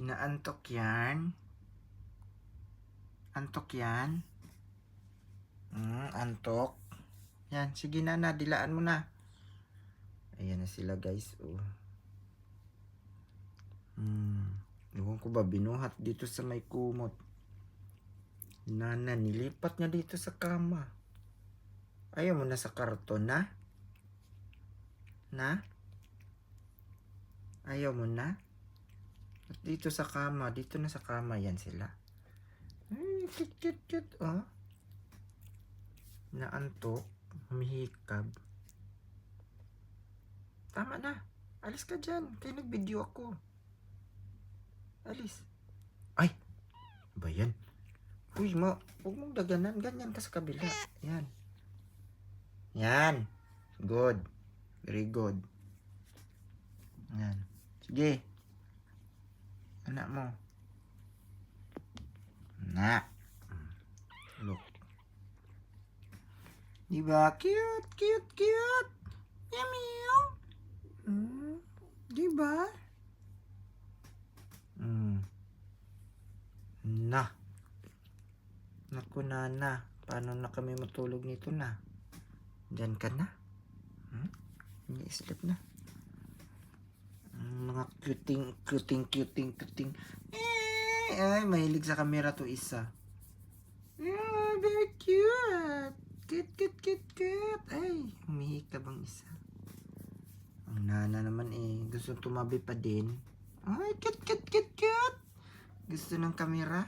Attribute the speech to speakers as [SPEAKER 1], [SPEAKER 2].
[SPEAKER 1] Inaantok yan. Antok yan. Antok. Yan, sige na, dilaan mo na. Ayan na sila guys. Ewan ko ba, binuhat dito sa may kumot. Nana, nilipat niya dito sa kama. Ayaw mo na sa karton na? Na? Ayaw mo na? At dito sa kama, dito na sa kama yan sila. Ay, cute. Oh. Naantok, humihikab. Tama na. Alis ka dyan. Kaya nag-video ako. Alis. Ay! Ba yan? Uy, huwag mong daganan. Ganyan ka sa kabila. Yan. Yan. Good. Very good. Yan. Sige. Anak mo. Na. Look. Diba? Cute. Meow. Diba? Na. Naku, Nana. Paano na kami matulog nito na? Diyan ka na? Ini-sleep na. Mga cuting. Ay, mahilig sa camera to isa. Very cute. Cute. Ay, humihikab ang isa. Ang Nana naman gusto tumabi pa din. Ay, cute. Gusto ng camera.